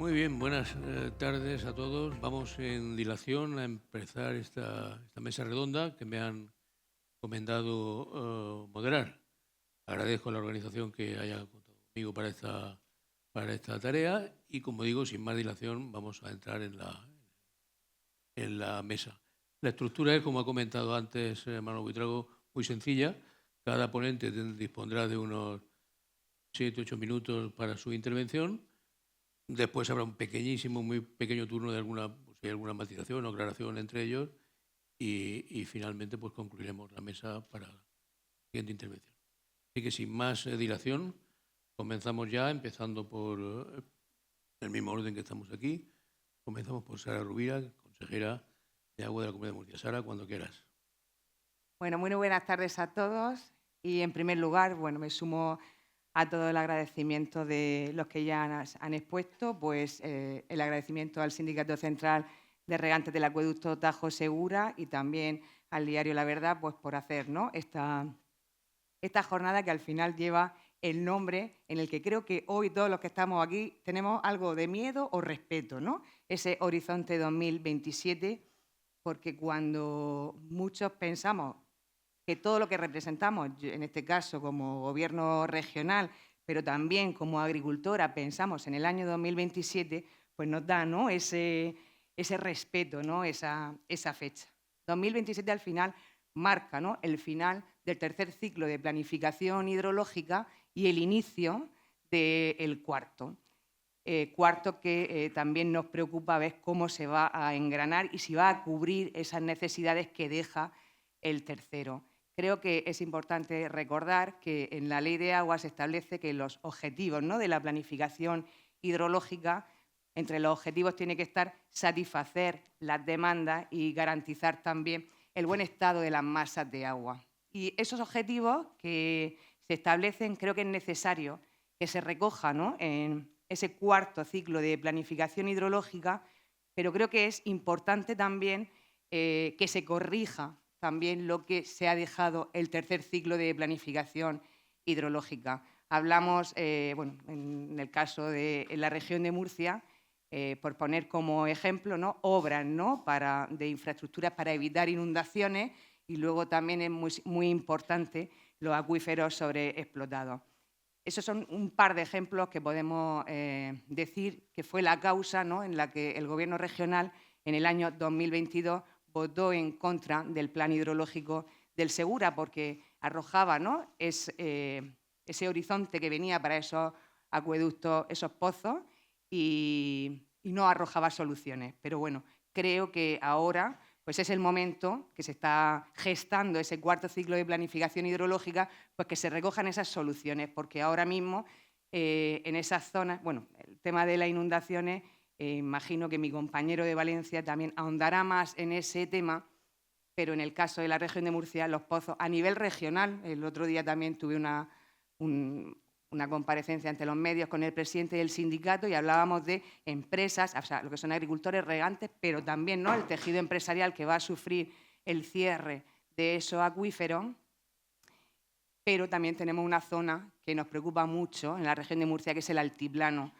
Muy bien, buenas tardes a todos. Vamos en dilación a empezar esta mesa redonda que me han encomendado moderar. Agradezco a la organización que haya contado conmigo para esta tarea y, como digo, sin más dilación, vamos a entrar en la mesa. La estructura es, como ha comentado antes Manuel Buitrago, muy sencilla. Cada ponente dispondrá de unos 7-8 minutos para su intervención. Después habrá un pequeñísimo, muy pequeño turno de alguna matización o aclaración entre ellos y finalmente pues concluiremos la mesa para la siguiente intervención. Así que sin más dilación, comenzamos ya, empezando por el mismo orden que estamos aquí. Comenzamos por Sara Rubira, consejera de Agua de la Comunidad de Murcia. Sara, cuando quieras. Bueno, muy buenas tardes a todos y en primer lugar, bueno, me sumo a todo el agradecimiento de los que ya han expuesto, pues el agradecimiento al Sindicato Central de Regantes del Acueducto Tajo Segura y también al diario La Verdad, pues por hacer, ¿no?, esta jornada que al final lleva el nombre en el que creo que hoy todos los que estamos aquí tenemos algo de miedo o respeto, ¿no? Ese Horizonte 2027, porque cuando muchos pensamos que todo lo que representamos, en este caso como gobierno regional, pero también como agricultora, pensamos en el año 2027, pues nos da, ¿no?, ese respeto, ¿no?, esa fecha. 2027 al final marca, ¿no?, el final del tercer ciclo de planificación hidrológica y el inicio del cuarto. Cuarto que también nos preocupa ver cómo se va a engranar y si va a cubrir esas necesidades que deja el tercero. Creo que es importante recordar que en la Ley de Agua se establece que los objetivos, ¿no?, de la planificación hidrológica, entre los objetivos tiene que estar satisfacer las demandas y garantizar también el buen estado de las masas de agua. Y esos objetivos que se establecen, creo que es necesario que se recojan, ¿no?, en ese cuarto ciclo de planificación hidrológica, pero creo que es importante también que se corrija también lo que se ha dejado el tercer ciclo de planificación hidrológica. Hablamos, bueno, en el caso de la región de Murcia, por poner como ejemplo, ¿no?, obras, ¿no?, de infraestructuras para evitar inundaciones, y luego también es muy importante los acuíferos sobreexplotados. Esos son un par de ejemplos que podemos decir que fue la causa, ¿no?, en la que el Gobierno regional en el año 2022 votó en contra del plan hidrológico del Segura, porque arrojaba, ¿no?, ese horizonte que venía para esos acueductos, esos pozos, y no arrojaba soluciones. Pero bueno, creo que ahora pues es el momento que se está gestando ese cuarto ciclo de planificación hidrológica, pues que se recojan esas soluciones, porque ahora mismo en esas zonas, bueno, el tema de las inundaciones, imagino que mi compañero de Valencia también ahondará más en ese tema, pero en el caso de la región de Murcia, los pozos a nivel regional, el otro día también tuve una comparecencia ante los medios con el presidente del sindicato y hablábamos de empresas, o sea, lo que son agricultores, regantes, pero también, ¿no?, el tejido empresarial que va a sufrir el cierre de esos acuíferos. Pero también tenemos una zona que nos preocupa mucho en la región de Murcia, que es el altiplano,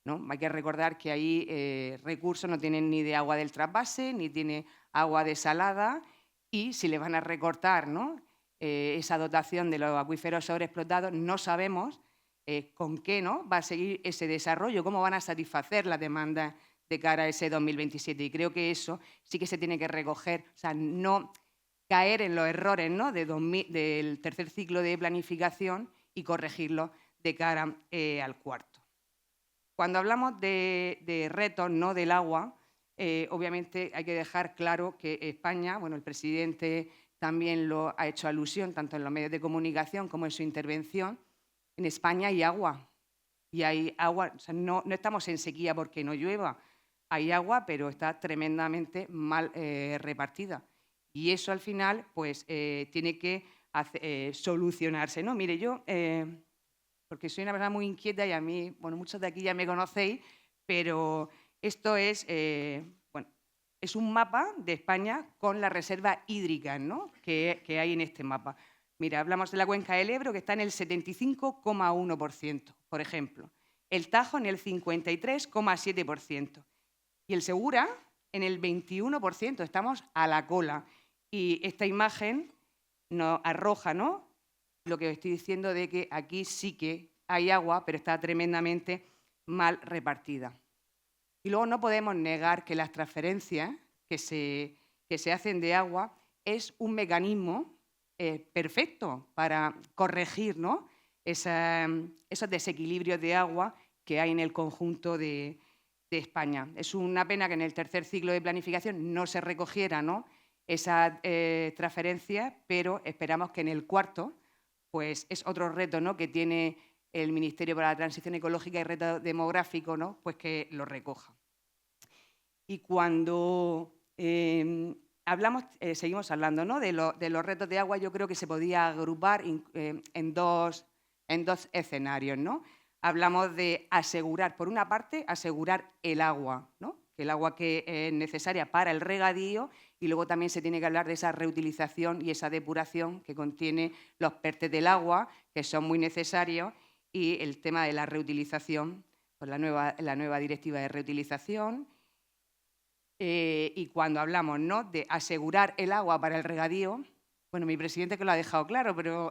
¿no? Hay que recordar que ahí recursos no tienen ni de agua del trasvase, ni tiene agua desalada, y si le van a recortar, ¿no?, esa dotación de los acuíferos sobreexplotados, no sabemos con qué, ¿no?, va a seguir ese desarrollo, cómo van a satisfacer las demandas de cara a ese 2027. Y creo que eso sí que se tiene que recoger, o sea, no caer en los errores, ¿no?, del tercer ciclo de planificación y corregirlos de cara al cuarto. Cuando hablamos de retos, no del agua, obviamente hay que dejar claro que España, bueno, el presidente también lo ha hecho alusión, tanto en los medios de comunicación como en su intervención, en España hay agua. Y hay agua, o sea, no estamos en sequía porque no llueva, hay agua, pero está tremendamente mal repartida. Y eso al final pues, tiene que solucionarse, ¿no? Mire, yo porque soy una persona muy inquieta y a mí, bueno, muchos de aquí ya me conocéis, pero esto es, bueno, es un mapa de España con las reservas hídricas, ¿no?, que hay en este mapa. Mira, hablamos de la cuenca del Ebro, que está en el 75,1%, por ejemplo. el Tajo en el 53,7% y el Segura en el 21%. Estamos a la cola. Y esta imagen nos arroja, ¿no?, lo que estoy diciendo de que aquí sí que hay agua, pero está tremendamente mal repartida. Y luego no podemos negar que las transferencias que se hacen de agua es un mecanismo perfecto para corregir, ¿no?, esos desequilibrios de agua que hay en el conjunto de España. Es una pena que en el tercer ciclo de planificación no se recogiera, ¿no?, esa transferencia, pero esperamos que en el cuarto, pues es otro reto, ¿no?, que tiene el Ministerio para la Transición Ecológica y Reto Demográfico, ¿no?, pues que lo recoja. Y cuando seguimos hablando, ¿no?, de los retos de agua, yo creo que se podía agrupar en dos escenarios, ¿no? Hablamos de asegurar, por una parte, asegurar el agua, ¿no?, el agua que es necesaria para el regadío, y luego también se tiene que hablar de esa reutilización y esa depuración que contiene los PERTE del agua, que son muy necesarios, y el tema de la reutilización, pues la nueva directiva de reutilización. Y cuando hablamos, ¿no?, de asegurar el agua para el regadío, bueno, mi presidente que lo ha dejado claro, pero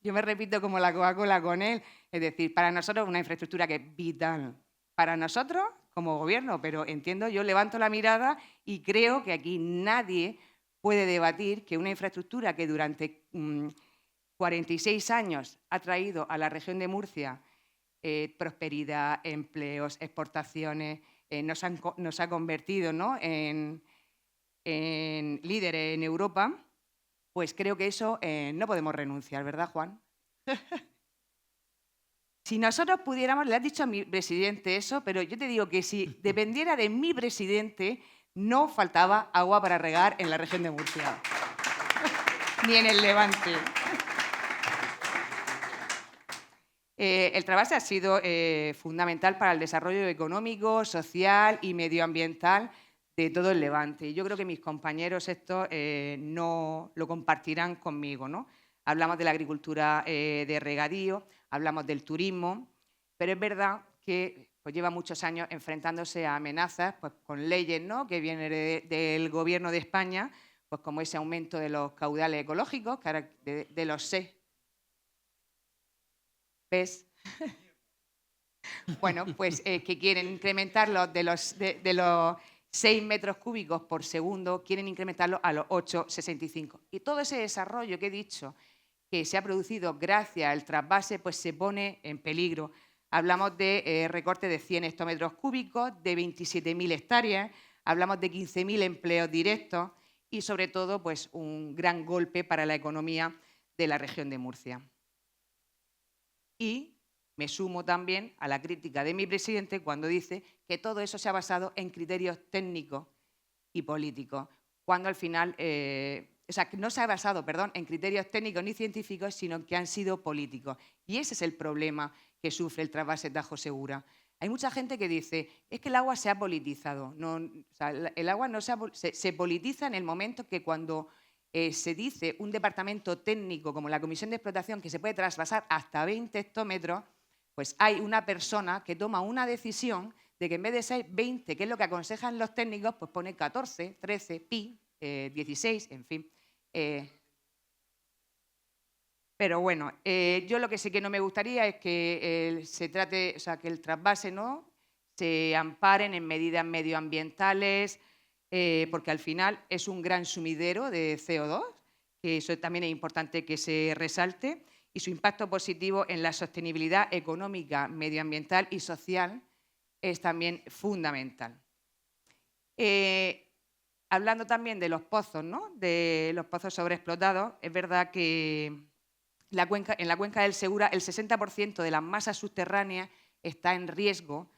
yo me repito como la Coca-Cola con él, es decir, para nosotros una infraestructura que es vital, para nosotros como gobierno, pero entiendo, yo levanto la mirada y creo que aquí nadie puede debatir que una infraestructura que durante 46 años ha traído a la región de Murcia prosperidad, empleos, exportaciones, nos ha convertido, ¿no?, en líderes en Europa, pues creo que eso no podemos renunciar, ¿verdad, Juan? Si nosotros pudiéramos, le has dicho a mi presidente eso, pero yo te digo que si dependiera de mi presidente, no faltaba agua para regar en la región de Murcia, ni en el Levante. El trasvase ha sido fundamental para el desarrollo económico, social y medioambiental de todo el Levante. Yo creo que mis compañeros esto no lo compartirán conmigo, ¿no? Hablamos de la agricultura de regadío, hablamos del turismo, pero es verdad que pues, lleva muchos años enfrentándose a amenazas pues, con leyes, ¿no?, que vienen del Gobierno de España, pues como ese aumento de los caudales ecológicos, que ahora de los 6. ¿Ves? Bueno, pues que quieren incrementarlos de los 6 metros cúbicos por segundo, quieren incrementarlo a los 8,65. Y todo ese desarrollo que he dicho que se ha producido gracias al trasvase, pues se pone en peligro. Hablamos de recorte de 100 hectómetros cúbicos, de 27.000 hectáreas, hablamos de 15.000 empleos directos y, sobre todo, pues un gran golpe para la economía de la región de Murcia. Y me sumo también a la crítica de mi presidente cuando dice que todo eso se ha basado en criterios técnicos y políticos, cuando al final, o sea, que no se ha basado, perdón, en criterios técnicos ni científicos, sino que han sido políticos. Y ese es el problema que sufre el trasvase Tajo Segura. Hay mucha gente que dice, es que el agua se ha politizado. No, o sea, el agua no se politiza en el momento que cuando se dice un departamento técnico como la Comisión de Explotación que se puede trasvasar hasta 20 hectómetros, pues hay una persona que toma una decisión de que en vez de ser 20, que es lo que aconsejan los técnicos, pues pone 14, 13, pi, 16, en fin. Pero bueno, yo lo que sí que no me gustaría es que se trate, o sea, que el trasvase no se amparen en medidas medioambientales, porque al final es un gran sumidero de CO2, que eso también es importante que se resalte, y su impacto positivo en la sostenibilidad económica, medioambiental y social es también fundamental. Hablando también de los pozos, ¿no?, de los pozos sobreexplotados, es verdad que en la cuenca del Segura el 60% de las masas subterráneas está en riesgo,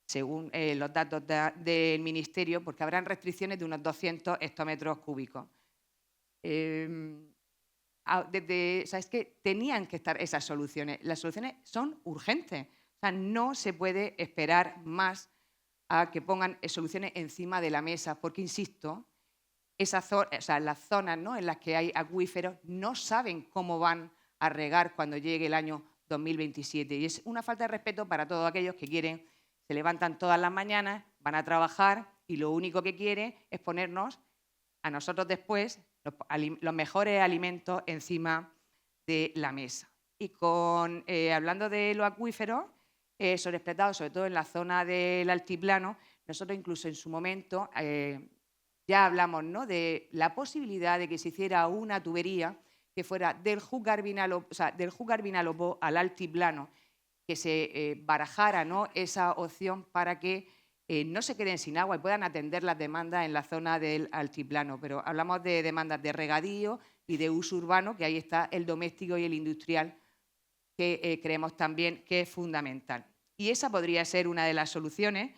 según los datos del Ministerio, porque habrán restricciones de unos 200 hectómetros cúbicos. Es que tenían que estar esas soluciones. Las soluciones son urgentes. O sea, no se puede esperar más a que pongan soluciones encima de la mesa, porque, insisto, las zonas, ¿no?, en las que hay acuíferos no saben cómo van a regar cuando llegue el año 2027. Y es una falta de respeto para todos aquellos que quieren, se levantan todas las mañanas, van a trabajar y lo único que quieren es ponernos a nosotros después los mejores alimentos encima de la mesa. Y hablando de los acuíferos sobreexplotados, sobre todo en la zona del altiplano, nosotros incluso en su momento ya hablamos, ¿no?, de la posibilidad de que se hiciera una tubería que fuera del Júcar Vinalopó al altiplano, que se barajara, ¿no?, esa opción para que no se queden sin agua y puedan atender las demandas en la zona del altiplano. Pero hablamos de demandas de regadío y de uso urbano, que ahí está el doméstico y el industrial, que creemos también que es fundamental. Y esa podría ser una de las soluciones,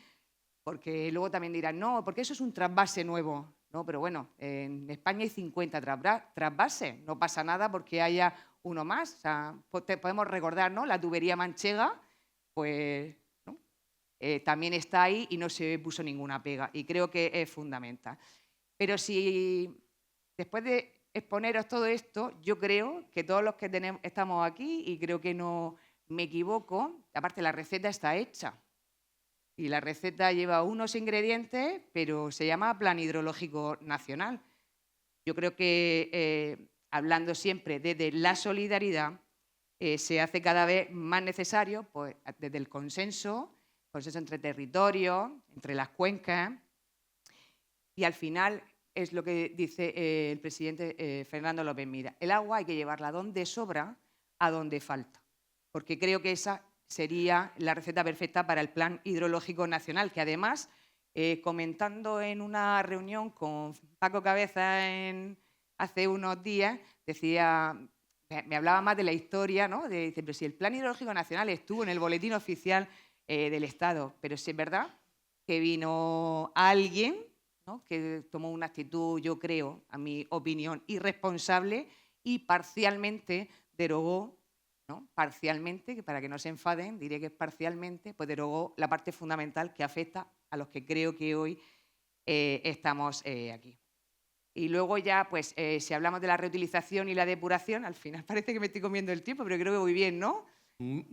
porque luego también dirán, no, porque eso es un trasvase nuevo. No, pero bueno, en España hay 50 trasvases, no pasa nada porque haya uno más. O sea, podemos recordar, ¿no?, la tubería manchega, pues ¿no?, también está ahí y no se puso ninguna pega. Y creo que es fundamental. Pero si después de exponeros todo esto, yo creo que todos los que estamos aquí, y creo que no me equivoco, aparte la receta está hecha. Y la receta lleva unos ingredientes, pero se llama Plan Hidrológico Nacional. Yo creo que, hablando siempre desde la solidaridad, se hace cada vez más necesario, pues, desde el consenso entre territorios, entre las cuencas, y al final es lo que dice el presidente Fernando López Mira. El agua hay que llevarla donde sobra, a donde falta, porque creo que esa sería la receta perfecta para el Plan Hidrológico Nacional, que además, comentando en una reunión con Paco Cabeza hace unos días, me hablaba más de la historia, ¿no? Dice, pero si el Plan Hidrológico Nacional estuvo en el boletín oficial del Estado, pero si es verdad que vino alguien, ¿no?, que tomó una actitud, yo creo, a mi opinión, irresponsable y parcialmente derogó, ¿no?, parcialmente, que para que no se enfaden, diré que es parcialmente, pues derogó la parte fundamental que afecta a los que creo que hoy estamos aquí. Y luego ya, pues, si hablamos de la reutilización y la depuración, al final parece que me estoy comiendo el tiempo, pero creo que voy bien, ¿no? Un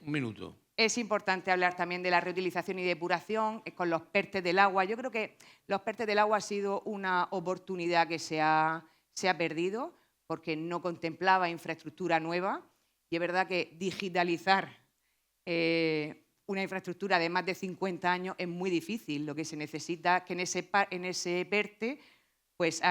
minuto. Es importante hablar también de la reutilización y depuración con los PERTE del agua. Yo creo que los PERTE del agua ha sido una oportunidad que se ha perdido porque no contemplaba infraestructura nueva. Y es verdad que digitalizar una infraestructura de más de 50 años es muy difícil. Lo que se necesita es que en ese PERTE pues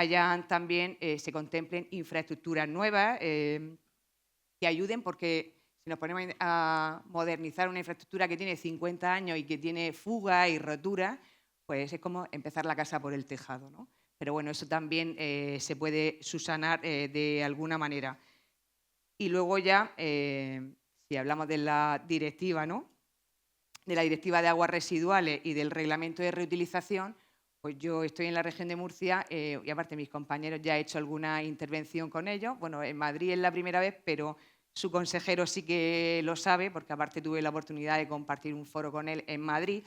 también se contemplen infraestructuras nuevas que ayuden, porque si nos ponemos a modernizar una infraestructura que tiene 50 años y que tiene fuga y rotura, pues es como empezar la casa por el tejado, ¿no? Pero bueno, eso también se puede subsanar de alguna manera. Y luego ya, si hablamos de la directiva, ¿no?, de la Directiva de Aguas Residuales y del Reglamento de Reutilización, pues yo estoy en la región de Murcia y aparte mis compañeros ya he hecho alguna intervención con ellos. Bueno, en Madrid es la primera vez, pero su consejero sí que lo sabe, porque aparte tuve la oportunidad de compartir un foro con él en Madrid.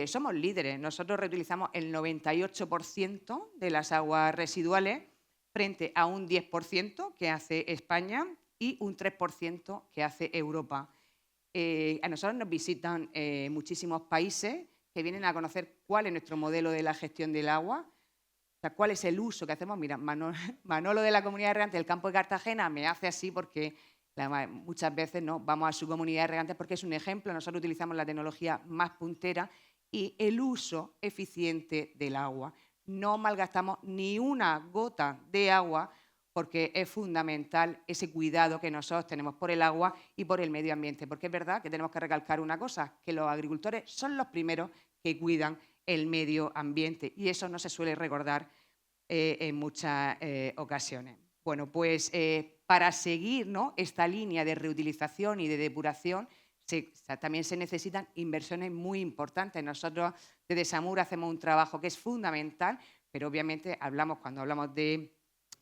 Somos líderes. Nosotros reutilizamos el 98% de las aguas residuales frente a un 10% que hace España y un 3% que hace Europa. A nosotros nos visitan muchísimos países que vienen a conocer cuál es nuestro modelo de la gestión del agua, o sea, cuál es el uso que hacemos. Mira, Manolo de la Comunidad de Regantes del Campo de Cartagena me hace así porque muchas veces no vamos a su comunidad de regantes porque es un ejemplo. Nosotros utilizamos la tecnología más puntera y el uso eficiente del agua. No malgastamos ni una gota de agua porque es fundamental ese cuidado que nosotros tenemos por el agua y por el medio ambiente. Porque es verdad que tenemos que recalcar una cosa, que los agricultores son los primeros que cuidan el medio ambiente y eso no se suele recordar en muchas ocasiones. Bueno, pues para seguir, ¿no?, esta línea de reutilización y de depuración también se necesitan inversiones muy importantes. Nosotros desde SAMUR hacemos un trabajo que es fundamental, pero obviamente cuando hablamos de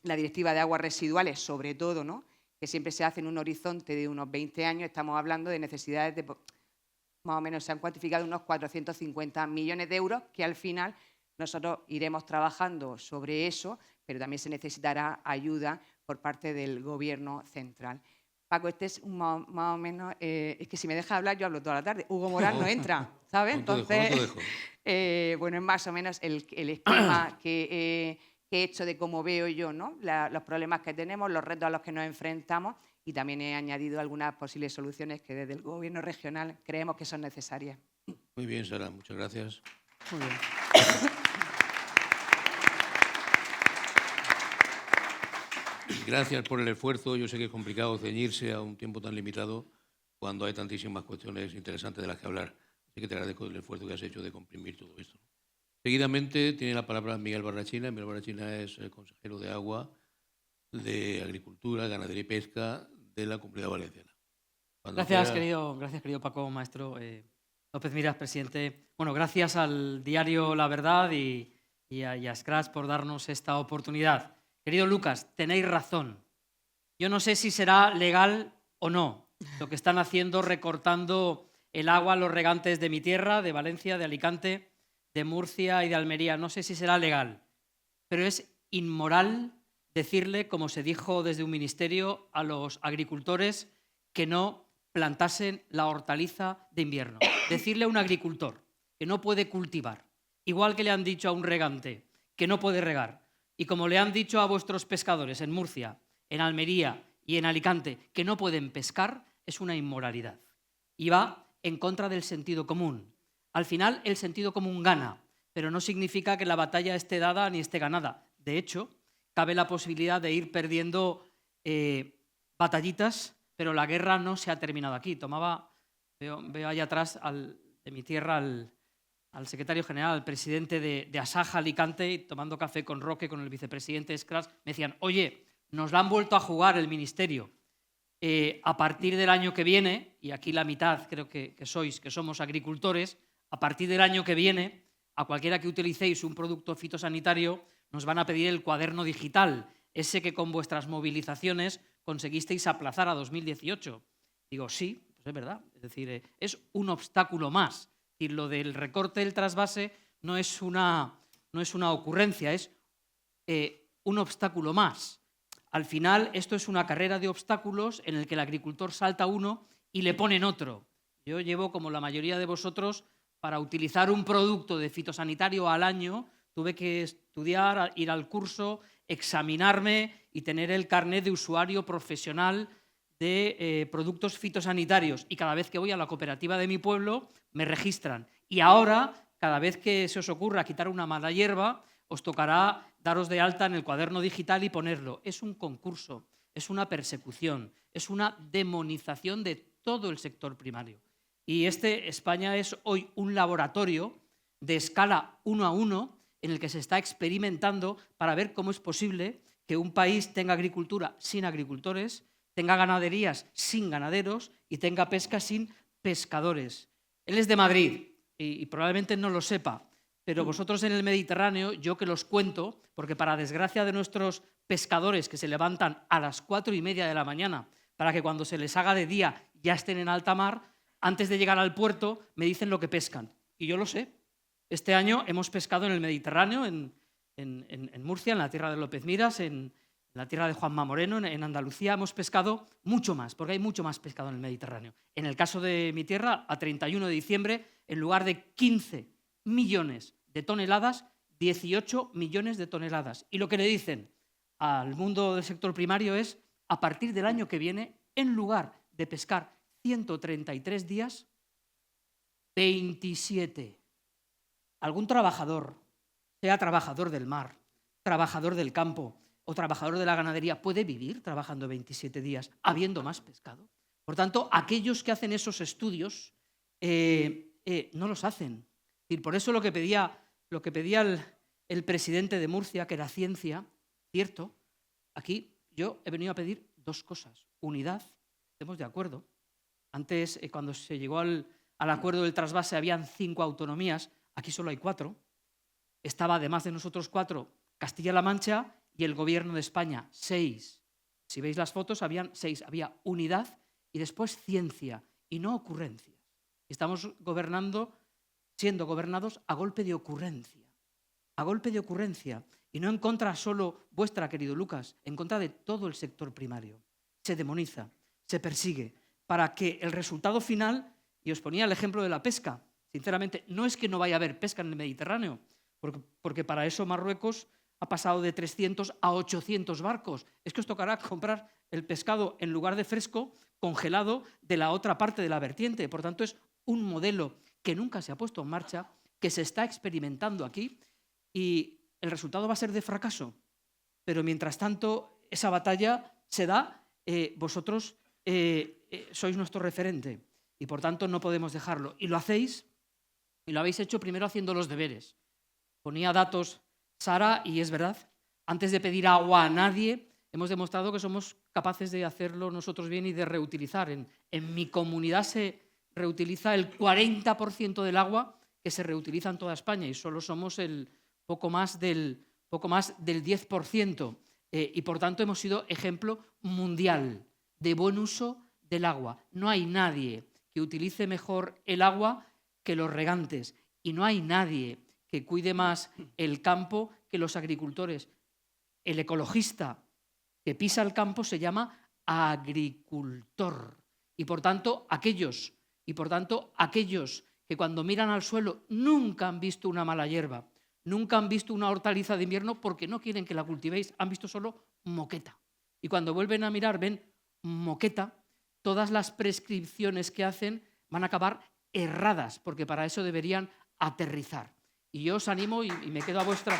la Directiva de Aguas Residuales, sobre todo, ¿no?, que siempre se hace en un horizonte de unos 20 años, estamos hablando de necesidades de, más o menos se han cuantificado unos 450 millones de euros, que al final nosotros iremos trabajando sobre eso, pero también se necesitará ayuda por parte del Gobierno central. Paco, este es más o menos... es que si me deja hablar, yo hablo toda la tarde. Hugo Morán no entra, ¿sabes? Entonces, bueno, es más o menos el esquema que he hecho de cómo veo yo, ¿no? Los problemas que tenemos, los retos a los que nos enfrentamos, y también he añadido algunas posibles soluciones que desde el Gobierno regional creemos que son necesarias. Muy bien, Sara, muchas gracias. Muy bien. Gracias por el esfuerzo. Yo sé que es complicado ceñirse a un tiempo tan limitado cuando hay tantísimas cuestiones interesantes de las que hablar. Así que te agradezco el esfuerzo que has hecho de comprimir todo esto. Seguidamente tiene la palabra Miguel Barrachina. Miguel Barrachina es el consejero de Agua, de Agricultura, Ganadería y Pesca de la Comunidad Valenciana. Gracias, querido Paco, maestro. López Miras, presidente. Bueno, gracias al diario La Verdad y a Scratch por darnos esta oportunidad. Querido Lucas, tenéis razón. Yo no sé si será legal o no lo que están haciendo recortando el agua a los regantes de mi tierra, de Valencia, de Alicante, de Murcia y de Almería. No sé si será legal, pero es inmoral decirle, como se dijo desde un ministerio, a los agricultores que no plantasen la hortaliza de invierno. Decirle a un agricultor que no puede cultivar, igual que le han dicho a un regante que no puede regar, y como le han dicho a vuestros pescadores en Murcia, en Almería y en Alicante que no pueden pescar, es una inmoralidad. Y va en contra del sentido común. Al final el sentido común gana, pero no significa que la batalla esté dada ni esté ganada. De hecho, cabe la posibilidad de ir perdiendo batallitas, pero la guerra no se ha terminado aquí. Veo allá atrás de mi tierra al secretario general, al presidente de Asaja Alicante, tomando café con Roque, con el vicepresidente Scratch, me decían, oye, nos la han vuelto a jugar el ministerio. A partir del año que viene, y aquí la mitad creo que somos agricultores, a partir del año que viene, a cualquiera que utilicéis un producto fitosanitario, nos van a pedir el cuaderno digital, ese que con vuestras movilizaciones conseguisteis aplazar a 2018. Digo, sí, pues es verdad. Es decir, es un obstáculo más. Es decir, lo del recorte del trasvase no es una ocurrencia, es un obstáculo más. Al final, esto es una carrera de obstáculos en el que el agricultor salta uno y le ponen otro. Yo llevo, como la mayoría de vosotros, para utilizar un producto de fitosanitario al año, tuve que estudiar, ir al curso, examinarme y tener el carnet de usuario profesional de productos fitosanitarios. Y cada vez que voy a la cooperativa de mi pueblo, me registran. Y ahora, cada vez que se os ocurra quitar una mala hierba, os tocará daros de alta en el cuaderno digital y ponerlo. Es un concurso, es una persecución, es una demonización de todo el sector primario. Y España es hoy un laboratorio de escala 1 a 1 en el que se está experimentando para ver cómo es posible que un país tenga agricultura sin agricultores, tenga ganaderías sin ganaderos y tenga pesca sin pescadores. Él es de Madrid y probablemente no lo sepa, pero vosotros en el Mediterráneo, yo que los cuento, porque para desgracia de nuestros pescadores que se levantan a las 4:30 de la mañana para que cuando se les haga de día ya estén en alta mar, antes de llegar al puerto me dicen lo que pescan. Y yo lo sé. Este año hemos pescado en el Mediterráneo, en Murcia, en la tierra de López Miras, en la tierra de Juanma Moreno, en Andalucía, hemos pescado mucho más, porque hay mucho más pescado en el Mediterráneo. En el caso de mi tierra, a 31 de diciembre, en lugar de 15 millones de toneladas, 18 millones de toneladas. Y lo que le dicen al mundo del sector primario es, a partir del año que viene, en lugar de pescar 133 días, 27. Algún trabajador, sea trabajador del mar, trabajador del campo o trabajador de la ganadería, puede vivir trabajando 27 días habiendo más pescado. Por tanto, aquellos que hacen esos estudios no los hacen. Y por eso lo que pedía el presidente de Murcia, que era ciencia, cierto, aquí yo he venido a pedir dos cosas. Unidad, estemos de acuerdo. Antes, cuando se llegó al acuerdo del trasvase, habían 5 autonomías, aquí solo hay 4. Estaba, además de nosotros 4, Castilla-La Mancha y el Gobierno de España, 6. Si veis las fotos, habían 6. Había unidad y después ciencia y no ocurrencias. Estamos siendo gobernados a golpe de ocurrencia. A golpe de ocurrencia. Y no en contra solo vuestra, querido Lucas, en contra de todo el sector primario. Se demoniza. se persigue para que el resultado final, y os ponía el ejemplo de la pesca, sinceramente, no es que no vaya a haber pesca en el Mediterráneo, porque para eso Marruecos ha pasado de 300 a 800 barcos. Es que os tocará comprar el pescado en lugar de fresco, congelado, de la otra parte de la vertiente. Por tanto, es un modelo que nunca se ha puesto en marcha, que se está experimentando aquí y el resultado va a ser de fracaso. Pero mientras tanto, esa batalla se da, vosotros sois nuestro referente y por tanto no podemos dejarlo. Y lo hacéis, y lo habéis hecho primero haciendo los deberes. Ponía datos Sara y es verdad, antes de pedir agua a nadie, hemos demostrado que somos capaces de hacerlo nosotros bien y de reutilizar. En mi comunidad se reutiliza el 40% del agua que se reutiliza en toda España y solo somos el poco más del 10%. Y por tanto hemos sido ejemplo mundial de buen uso del agua. No hay nadie que utilice mejor el agua que los regantes y no hay nadie que cuide más el campo que los agricultores. El ecologista que pisa el campo se llama agricultor. Y por tanto, aquellos que cuando miran al suelo nunca han visto una mala hierba, nunca han visto una hortaliza de invierno porque no quieren que la cultivéis, han visto solo moqueta. Y cuando vuelven a mirar ven moqueta, todas las prescripciones que hacen van a acabar erradas, porque para eso deberían aterrizar. Y yo os animo y me quedo a vuestra...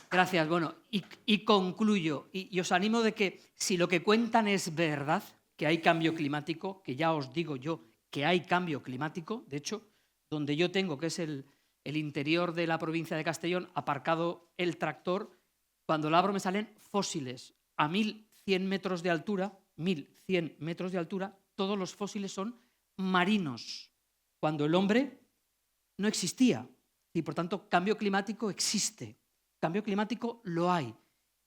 Gracias. Bueno, y concluyo. Y os animo de que si lo que cuentan es verdad, que hay cambio climático, que ya os digo yo que hay cambio climático, de hecho, donde yo tengo, que es el interior de la provincia de Castellón, aparcado el tractor, cuando lo abro me salen fósiles a 1.100 metros de altura, 1.100 metros de altura, todos los fósiles son marinos, cuando el hombre no existía. Y por tanto, cambio climático existe. Cambio climático lo hay.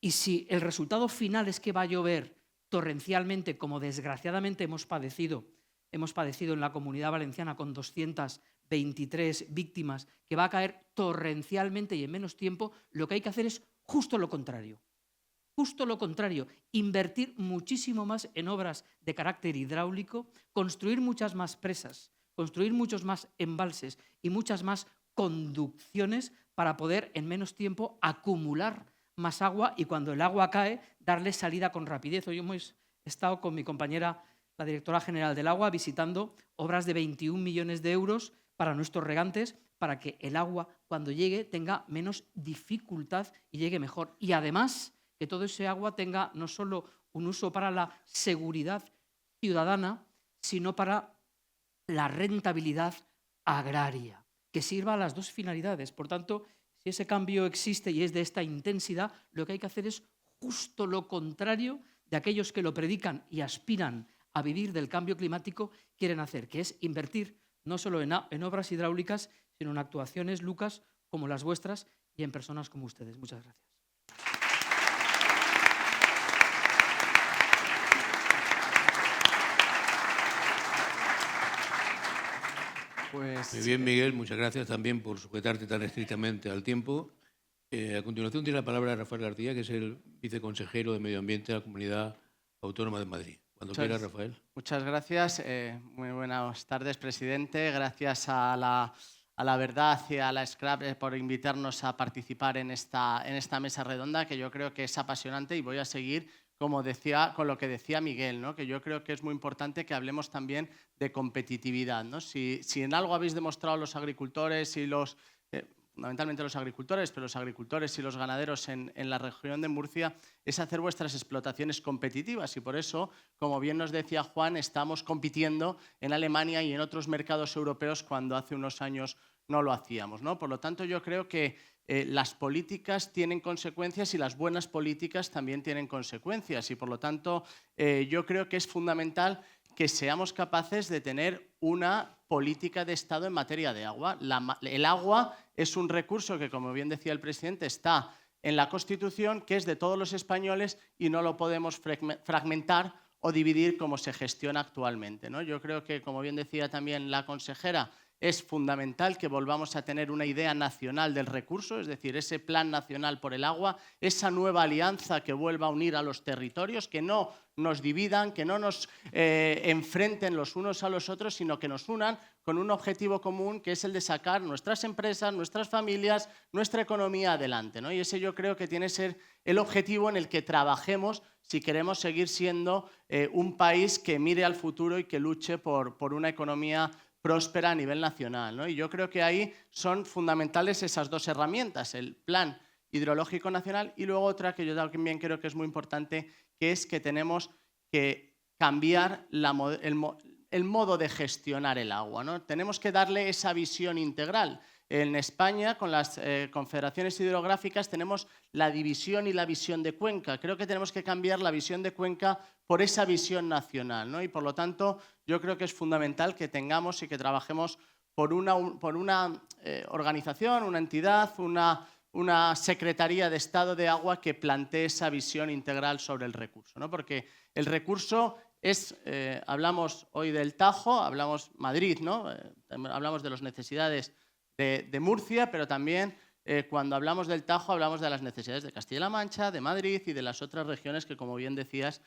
Y si el resultado final es que va a llover torrencialmente, como desgraciadamente hemos padecido en la Comunidad Valenciana con 223 víctimas, que va a caer torrencialmente y en menos tiempo, lo que hay que hacer es justo lo contrario. Justo lo contrario, invertir muchísimo más en obras de carácter hidráulico, construir muchas más presas, construir muchos más embalses y muchas más conducciones para poder en menos tiempo acumular más agua y cuando el agua cae, darle salida con rapidez. Hoy hemos estado con mi compañera, la directora general del agua, visitando obras de 21 millones de euros para nuestros regantes, para que el agua, cuando llegue, tenga menos dificultad y llegue mejor. Y además, que todo ese agua tenga no solo un uso para la seguridad ciudadana, sino para la rentabilidad agraria, que sirva a las dos finalidades. Por tanto, si ese cambio existe y es de esta intensidad, lo que hay que hacer es justo lo contrario de aquellos que lo predican y aspiran a vivir del cambio climático quieren hacer, que es invertir no solo en obras hidráulicas, sino en actuaciones, Lucas, como las vuestras y en personas como ustedes. Muchas gracias. Pues, muy bien, Miguel, muchas gracias también por sujetarte tan estrictamente al tiempo. A continuación tiene la palabra Rafael García, que es el viceconsejero de Medio Ambiente de la Comunidad Autónoma de Madrid. Cuando quiera, Rafael. Muchas gracias. Muy buenas tardes, presidente. Gracias a la Verdad y a la SCRAP por invitarnos a participar en esta mesa redonda, que yo creo que es apasionante y voy a seguir con lo que decía Miguel, ¿no? Que yo creo que es muy importante que hablemos también de competitividad, ¿no? Si en algo habéis demostrado los agricultores y fundamentalmente los agricultores, pero los agricultores y los ganaderos en la región de Murcia, es hacer vuestras explotaciones competitivas y por eso, como bien nos decía Juan, estamos compitiendo en Alemania y en otros mercados europeos cuando hace unos años no lo hacíamos, ¿no? Por lo tanto, yo creo que las políticas tienen consecuencias y las buenas políticas también tienen consecuencias y por lo tanto yo creo que es fundamental que seamos capaces de tener una política de Estado en materia de agua. El agua es un recurso que, como bien decía el presidente, está en la Constitución, que es de todos los españoles y no lo podemos fragmentar o dividir como se gestiona actualmente, ¿no? Yo creo que, como bien decía también la consejera, es fundamental que volvamos a tener una idea nacional del recurso, es decir, ese plan nacional por el agua, esa nueva alianza que vuelva a unir a los territorios, que no nos dividan, que no nos enfrenten los unos a los otros, sino que nos unan con un objetivo común, que es el de sacar nuestras empresas, nuestras familias, nuestra economía adelante, ¿no? Y ese yo creo que tiene que ser el objetivo en el que trabajemos si queremos seguir siendo un país que mire al futuro y que luche por una economía próspera a nivel nacional, ¿no? Y yo creo que ahí son fundamentales esas dos herramientas, el Plan Hidrológico Nacional y luego otra que yo también creo que es muy importante, que es que tenemos que cambiar el modo de gestionar el agua, ¿no? Tenemos que darle esa visión integral. En España, con las confederaciones hidrográficas, tenemos la división y la visión de cuenca. Creo que tenemos que cambiar la visión de cuenca por esa visión nacional, ¿no? Y por lo tanto, yo creo que es fundamental que tengamos y que trabajemos por una organización, una entidad, una Secretaría de Estado de Agua que plantee esa visión integral sobre el recurso, ¿no? Porque el recurso es, hablamos hoy del Tajo, hablamos Madrid, ¿no? Hablamos de las necesidades de Murcia, pero también cuando hablamos del Tajo hablamos de las necesidades de Castilla-La Mancha, de Madrid y de las otras regiones que, como bien decías,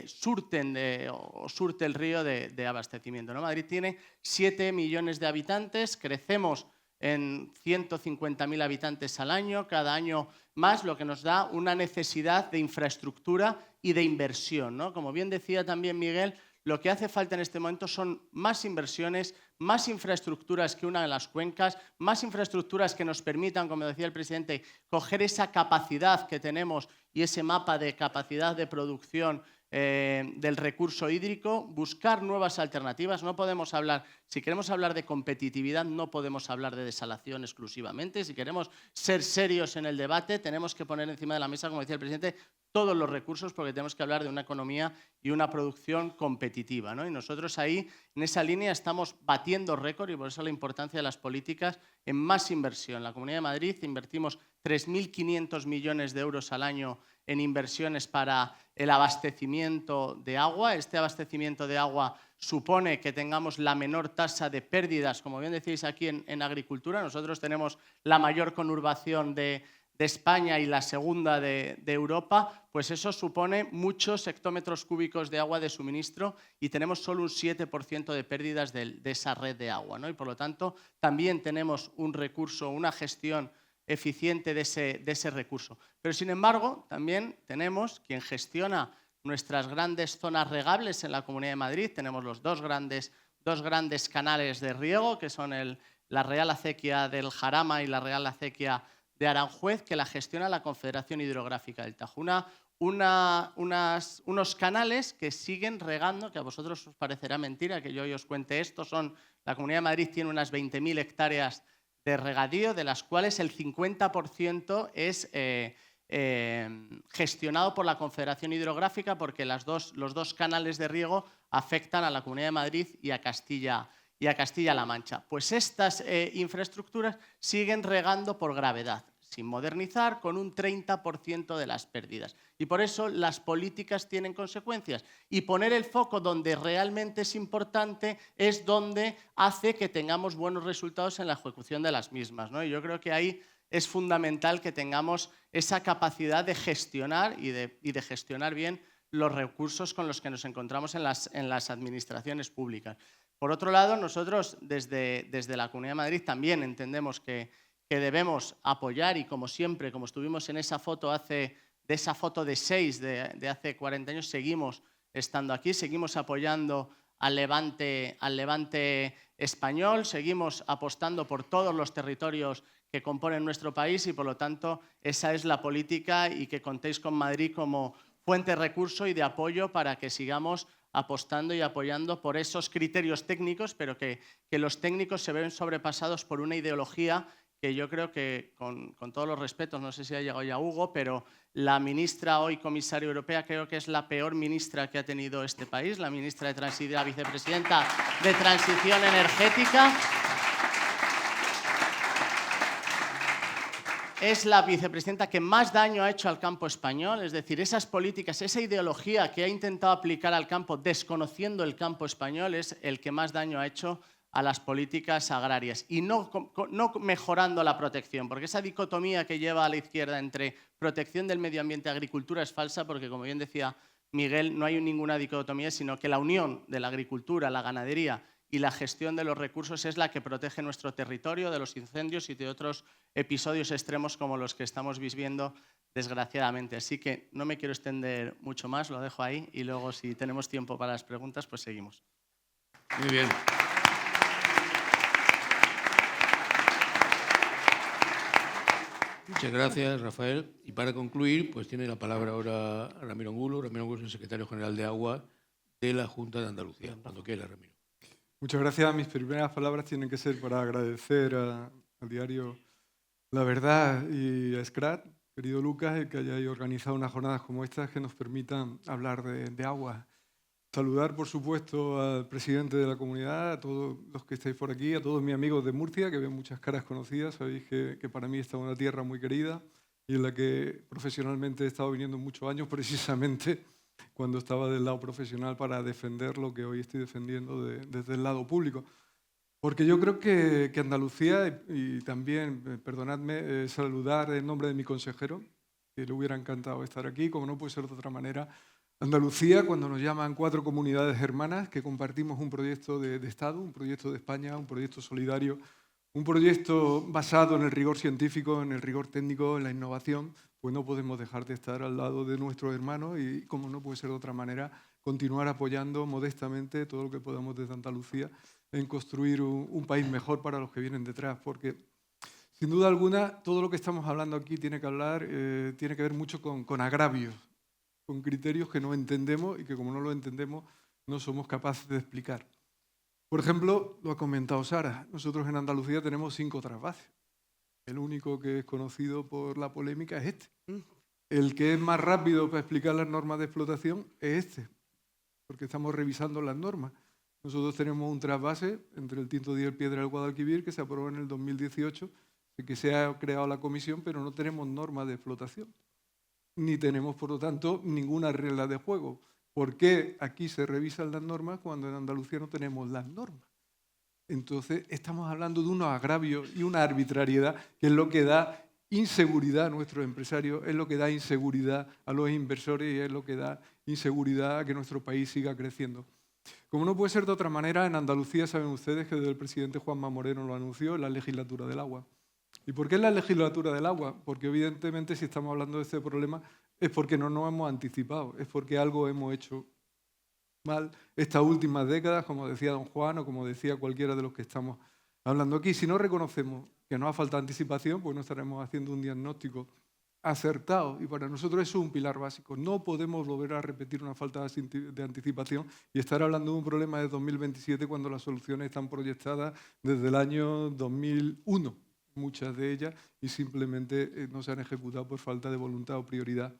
surte el río de abastecimiento, ¿no? Madrid tiene 7 millones de habitantes, crecemos en 150.000 habitantes al año, cada año más, lo que nos da una necesidad de infraestructura y de inversión, ¿no? Como bien decía también Miguel, lo que hace falta en este momento son más inversiones, más infraestructuras que unan las cuencas, más infraestructuras que nos permitan, como decía el presidente, coger esa capacidad que tenemos y ese mapa de capacidad de producción del recurso hídrico, buscar nuevas alternativas. No podemos hablar, si queremos hablar de competitividad, no podemos hablar de desalación exclusivamente. Si queremos ser serios en el debate, tenemos que poner encima de la mesa, como decía el presidente, todos los recursos, porque tenemos que hablar de una economía y una producción competitiva, ¿no? Y nosotros ahí, en esa línea, estamos batiendo récord y por eso la importancia de las políticas en más inversión. En la Comunidad de Madrid invertimos 3.500 millones de euros al año en inversiones para el abastecimiento de agua. Este abastecimiento de agua supone que tengamos la menor tasa de pérdidas, como bien decís aquí en agricultura. Nosotros tenemos la mayor conurbación de España y la segunda de Europa, pues eso supone muchos hectómetros cúbicos de agua de suministro y tenemos solo un 7% de pérdidas de esa red de agua, ¿no? Y por lo tanto también tenemos un recurso, una gestión eficiente de ese recurso. Pero sin embargo también tenemos quien gestiona nuestras grandes zonas regables en la Comunidad de Madrid. Tenemos los dos grandes canales de riego, que son la Real Acequia del Jarama y la Real Acequia de Aranjuez, que la gestiona la Confederación Hidrográfica del Tajo. Unos canales que siguen regando, que a vosotros os parecerá mentira que yo hoy os cuente esto. La Comunidad de Madrid tiene unas 20.000 hectáreas de regadío, de las cuales el 50% es gestionado por la Confederación Hidrográfica, porque los dos canales de riego afectan a la Comunidad de Madrid y a Castilla-La Mancha. Pues estas infraestructuras siguen regando por gravedad, sin modernizar, con un 30% de las pérdidas. Y por eso las políticas tienen consecuencias. Y poner el foco donde realmente es importante es donde hace que tengamos buenos resultados en la ejecución de las mismas, ¿no? Y yo creo que ahí es fundamental que tengamos esa capacidad de gestionar y de gestionar bien los recursos con los que nos encontramos en las administraciones públicas. Por otro lado, nosotros desde la Comunidad de Madrid también entendemos que debemos apoyar y, como siempre, como estuvimos en esa foto de 6 de hace 40 años, seguimos estando aquí, seguimos apoyando al Levante español, seguimos apostando por todos los territorios que componen nuestro país y, por lo tanto, esa es la política y que contéis con Madrid como fuente de recurso y de apoyo para que sigamos apostando y apoyando por esos criterios técnicos, pero que los técnicos se ven sobrepasados por una ideología que yo creo que, con todos los respetos, no sé si ha llegado ya Hugo, pero la ministra hoy comisaria europea creo que es la peor ministra que ha tenido este país, la ministra la vicepresidenta de Transición Energética. es la vicepresidenta que más daño ha hecho al campo español, es decir, esas políticas, esa ideología que ha intentado aplicar al campo desconociendo el campo español es el que más daño ha hecho a las políticas agrarias y no mejorando la protección, porque esa dicotomía que lleva a la izquierda entre protección del medio ambiente y agricultura es falsa, porque como bien decía Miguel, no hay ninguna dicotomía, sino que la unión de la agricultura, la ganadería y la gestión de los recursos es la que protege nuestro territorio de los incendios y de otros episodios extremos como los que estamos viviendo desgraciadamente. Así que no me quiero extender mucho más, lo dejo ahí y luego si tenemos tiempo para las preguntas, pues seguimos. Muy bien. Muchas gracias, Rafael. Y para concluir, pues tiene la palabra ahora Ramiro Angulo. Ramiro Angulo es el secretario general de Agua de la Junta de Andalucía. Cuando quiera, Ramiro. Muchas gracias. Mis primeras palabras tienen que ser para agradecer al diario La Verdad y a Scrat, querido Lucas, el que hayáis organizado unas jornadas como estas que nos permitan hablar de agua. Saludar, por supuesto, al presidente de la comunidad, a todos los que estáis por aquí, a todos mis amigos de Murcia, que ven muchas caras conocidas. Sabéis que para mí esta es una tierra muy querida y en la que profesionalmente he estado viniendo muchos años, precisamente cuando estaba del lado profesional para defender lo que hoy estoy defendiendo desde el lado público. Porque yo creo que Andalucía, y también, perdonadme, saludar en nombre de mi consejero, que le hubiera encantado estar aquí, como no puede ser de otra manera. Andalucía, cuando nos llaman 4 comunidades hermanas que compartimos un proyecto de Estado, un proyecto de España, un proyecto solidario, un proyecto basado en el rigor científico, en el rigor técnico, en la innovación, pues no podemos dejar de estar al lado de nuestros hermanos y, como no puede ser de otra manera, continuar apoyando modestamente todo lo que podamos desde Andalucía en construir un país mejor para los que vienen detrás, porque sin duda alguna todo lo que estamos hablando aquí tiene que ver mucho con agravios, con criterios que no entendemos y que como no lo entendemos no somos capaces de explicar. Por ejemplo, lo ha comentado Sara, nosotros en Andalucía tenemos 5 trasvases. El único que es conocido por la polémica es este. El que es más rápido para explicar las normas de explotación es este, porque estamos revisando las normas. Nosotros tenemos un trasvase entre el Tinto 10 y el Piedra del Guadalquivir que se aprobó en el 2018, que se ha creado la comisión, pero no tenemos normas de explotación. Ni tenemos, por lo tanto, ninguna regla de juego. ¿Por qué aquí se revisan las normas cuando en Andalucía no tenemos las normas? Entonces, estamos hablando de unos agravios y una arbitrariedad que es lo que da inseguridad a nuestros empresarios, es lo que da inseguridad a los inversores y es lo que da inseguridad a que nuestro país siga creciendo. Como no puede ser de otra manera, en Andalucía saben ustedes que desde el presidente Juanma Moreno lo anunció en la legislatura del agua. ¿Y por qué la legislatura del agua? Porque evidentemente si estamos hablando de este problema es porque no nos hemos anticipado, es porque algo hemos hecho mal estas últimas décadas, como decía don Juan o como decía cualquiera de los que estamos hablando aquí. Si no reconocemos que nos ha faltado anticipación, pues no estaremos haciendo un diagnóstico acertado y para nosotros eso es un pilar básico. No podemos volver a repetir una falta de anticipación y estar hablando de un problema de 2027 cuando las soluciones están proyectadas desde el año 2001. Muchas de ellas, y simplemente no se han ejecutado por falta de voluntad o prioridad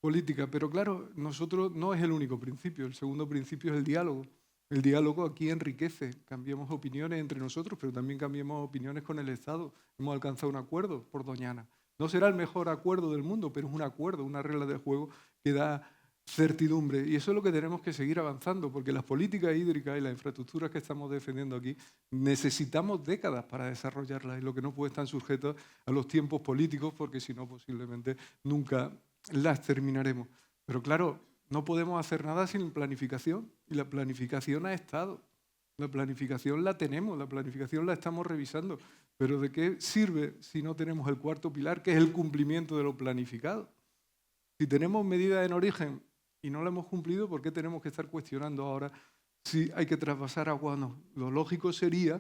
política. Pero claro, nosotros no es el único principio. El segundo principio es el diálogo. El diálogo aquí enriquece. Cambiamos opiniones entre nosotros, pero también cambiamos opiniones con el Estado. Hemos alcanzado un acuerdo por Doñana. No será el mejor acuerdo del mundo, pero es un acuerdo, una regla de juego que da certidumbre. Y eso es lo que tenemos que seguir avanzando, porque las políticas hídricas y las infraestructuras que estamos defendiendo aquí necesitamos décadas para desarrollarlas y lo que no puede estar sujeto a los tiempos políticos, porque si no posiblemente nunca las terminaremos. Pero claro, no podemos hacer nada sin planificación y la planificación ha estado. La planificación la tenemos, la planificación la estamos revisando. Pero ¿de qué sirve si no tenemos el cuarto pilar, que es el cumplimiento de lo planificado? Si tenemos medidas en origen y no la hemos cumplido, ¿por qué tenemos que estar cuestionando ahora si hay que trasvasar agua o no? Lo lógico sería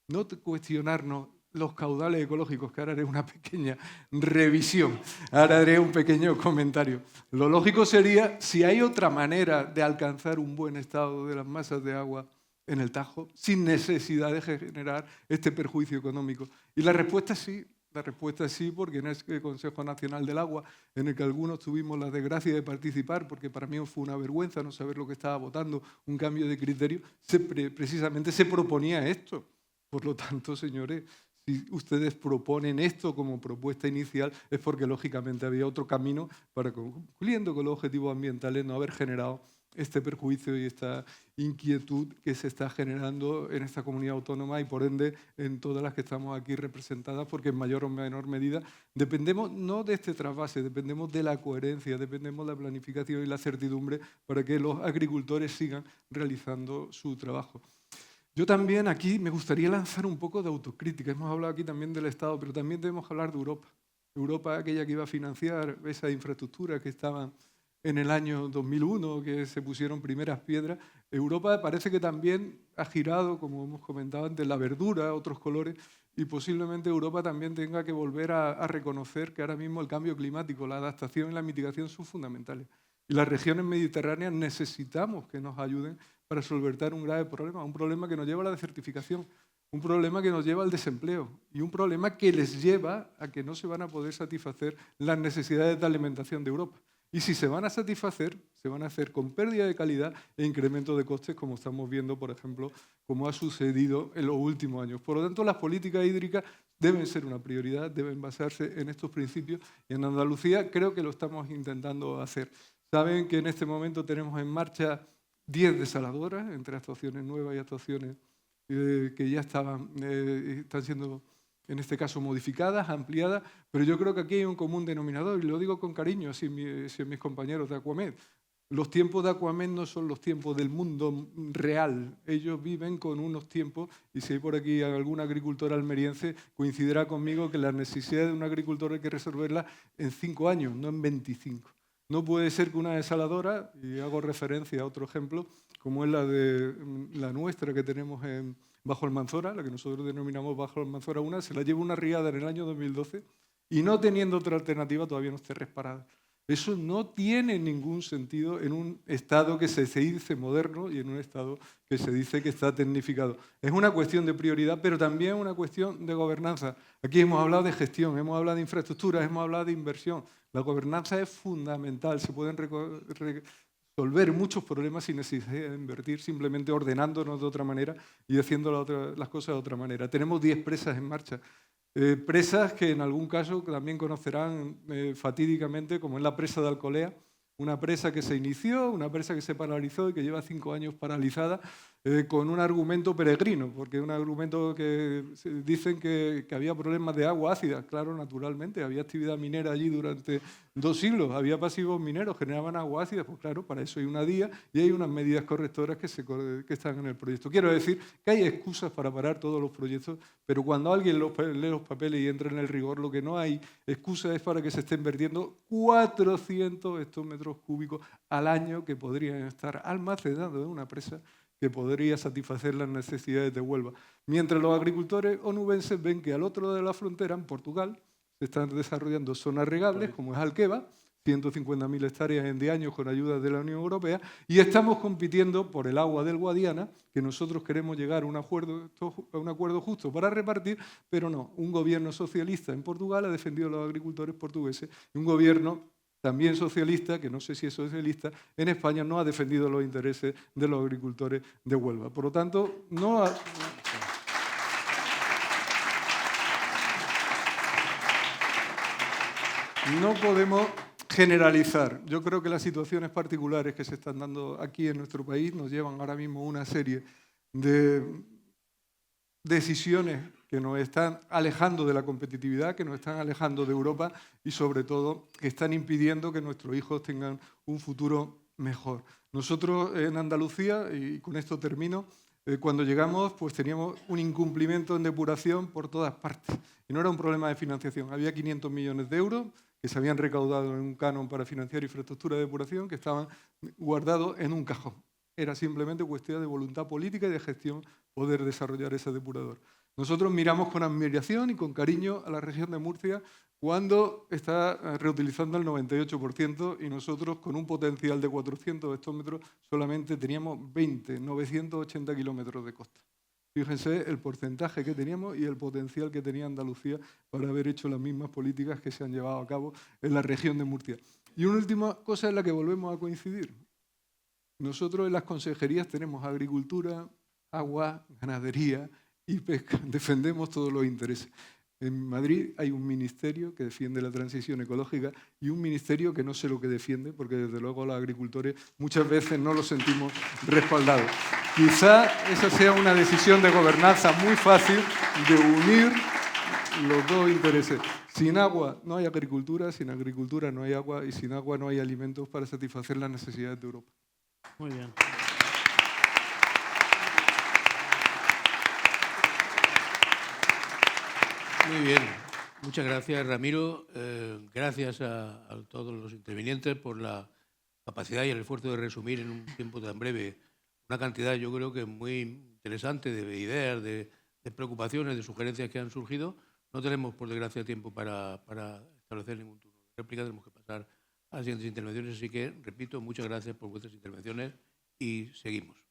no cuestionarnos los caudales ecológicos, que ahora haré una pequeña revisión, ahora haré un pequeño comentario. Lo lógico sería si hay otra manera de alcanzar un buen estado de las masas de agua en el Tajo sin necesidad de generar este perjuicio económico. Y la respuesta es sí. La respuesta es sí, porque en ese Consejo Nacional del Agua, en el que algunos tuvimos la desgracia de participar, porque para mí fue una vergüenza no saber lo que estaba votando, un cambio de criterio, precisamente se proponía esto. Por lo tanto, señores, Si ustedes proponen esto como propuesta inicial es porque lógicamente había otro camino para, cumpliendo con los objetivos ambientales, no haber generado este perjuicio y esta inquietud que se está generando en esta comunidad autónoma y por ende en todas las que estamos aquí representadas, porque en mayor o menor medida dependemos no de este trasvase, dependemos de la coherencia, dependemos de la planificación y la certidumbre para que los agricultores sigan realizando su trabajo. Yo también aquí me gustaría lanzar un poco de autocrítica. Hemos hablado aquí también del Estado, pero también debemos hablar de Europa. Europa, aquella que iba a financiar esa infraestructura que estaba en el año 2001, que se pusieron primeras piedras. Europa parece que también ha girado, como hemos comentado antes, la verdura, otros colores, y posiblemente Europa también tenga que volver a reconocer que ahora mismo el cambio climático, la adaptación y la mitigación son fundamentales. Y las regiones mediterráneas necesitamos que nos ayuden para solventar un grave problema, un problema que nos lleva a la desertificación, un problema que nos lleva al desempleo y un problema que les lleva a que no se van a poder satisfacer las necesidades de alimentación de Europa. Y si se van a satisfacer, se van a hacer con pérdida de calidad e incremento de costes, como estamos viendo, por ejemplo, como ha sucedido en los últimos años. Por lo tanto, las políticas hídricas deben ser una prioridad, deben basarse en estos principios y en Andalucía creo que lo estamos intentando hacer. Saben que en este momento tenemos en marcha 10 desaladoras, entre actuaciones nuevas y actuaciones que ya están siendo, en este caso, modificadas, ampliadas, pero yo creo que aquí hay un común denominador, y lo digo con cariño a mis compañeros de Aquamed. Los tiempos de Aquamed no son los tiempos del mundo real. Ellos viven con unos tiempos, y si hay por aquí algún agricultor almeriense, coincidirá conmigo que las necesidades de un agricultor hay que resolverlas en 5 años, no en 25. No puede ser que una desaladora, y hago referencia a otro ejemplo, como es la nuestra que tenemos bajo Almanzora, la que nosotros denominamos bajo Almanzora 1, se la lleva una riada en el año 2012 y no teniendo otra alternativa todavía no esté reparada. Eso no tiene ningún sentido en un Estado que se dice moderno y en un Estado que se dice que está tecnificado. Es una cuestión de prioridad, pero también una cuestión de gobernanza. Aquí hemos hablado de gestión, hemos hablado de infraestructuras, hemos hablado de inversión. La gobernanza es fundamental, se pueden resolver muchos problemas sin necesidad de invertir, simplemente ordenándonos de otra manera y haciendo las cosas de otra manera. Tenemos 10 presas en marcha. Presas que en algún caso también conocerán fatídicamente, como es la presa de Alcolea, una presa que se inició, una presa que se paralizó y que lleva 5 años paralizada con un argumento peregrino, porque un argumento que dicen que había problemas de agua ácida. Claro, naturalmente, había actividad minera allí durante 2 siglos, había pasivos mineros, generaban agua ácida, pues claro, para eso hay una DIA y hay unas medidas correctoras que están en el proyecto. Quiero decir que hay excusas para parar todos los proyectos, pero cuando alguien lee los papeles y entra en el rigor, lo que no hay excusa es para que se estén vertiendo 400 hectómetros cúbicos al año que podrían estar almacenados en una presa que podría satisfacer las necesidades de Huelva. Mientras los agricultores onubenses ven que al otro lado de la frontera, en Portugal, se están desarrollando zonas regables, como es Alqueva, 150.000 hectáreas en 10 años con ayuda de la Unión Europea, y estamos compitiendo por el agua del Guadiana, que nosotros queremos llegar a un acuerdo justo para repartir, pero no, un gobierno socialista en Portugal ha defendido a los agricultores portugueses y un gobierno también socialista, que no sé si es socialista, en España no ha defendido los intereses de los agricultores de Huelva. Por lo tanto, no podemos generalizar. Yo creo que las situaciones particulares que se están dando aquí en nuestro país nos llevan ahora mismo a una serie de decisiones que nos están alejando de la competitividad, que nos están alejando de Europa y sobre todo que están impidiendo que nuestros hijos tengan un futuro mejor. Nosotros en Andalucía, y con esto termino, cuando llegamos pues teníamos un incumplimiento en depuración por todas partes. Y no era un problema de financiación, había 500 millones de euros que se habían recaudado en un canon para financiar infraestructura de depuración que estaban guardados en un cajón. Era simplemente cuestión de voluntad política y de gestión poder desarrollar ese depurador. Nosotros miramos con admiración y con cariño a la región de Murcia cuando está reutilizando el 98% y nosotros con un potencial de 400 hectómetros solamente teníamos 980 kilómetros de costa. Fíjense el porcentaje que teníamos y el potencial que tenía Andalucía para haber hecho las mismas políticas que se han llevado a cabo en la región de Murcia. Y una última cosa en la que volvemos a coincidir. Nosotros en las consejerías tenemos agricultura, agua, ganadería y pesca. Defendemos todos los intereses. En Madrid hay un ministerio que defiende la transición ecológica y un ministerio que no sé lo que defiende, porque desde luego los agricultores muchas veces no lo sentimos respaldados. Quizá esa sea una decisión de gobernanza muy fácil de unir los dos intereses. Sin agua no hay agricultura, sin agricultura no hay agua y sin agua no hay alimentos para satisfacer las necesidades de Europa. Muy bien. Muy bien. Muchas gracias, Ramiro. Gracias a todos los intervinientes por la capacidad y el esfuerzo de resumir en un tiempo tan breve una cantidad, yo creo que muy interesante, de ideas, de preocupaciones, de sugerencias que han surgido. No tenemos, por desgracia, tiempo para establecer ningún turno de réplica. Tenemos que pasar a las siguientes intervenciones. Así que, repito, muchas gracias por vuestras intervenciones y seguimos.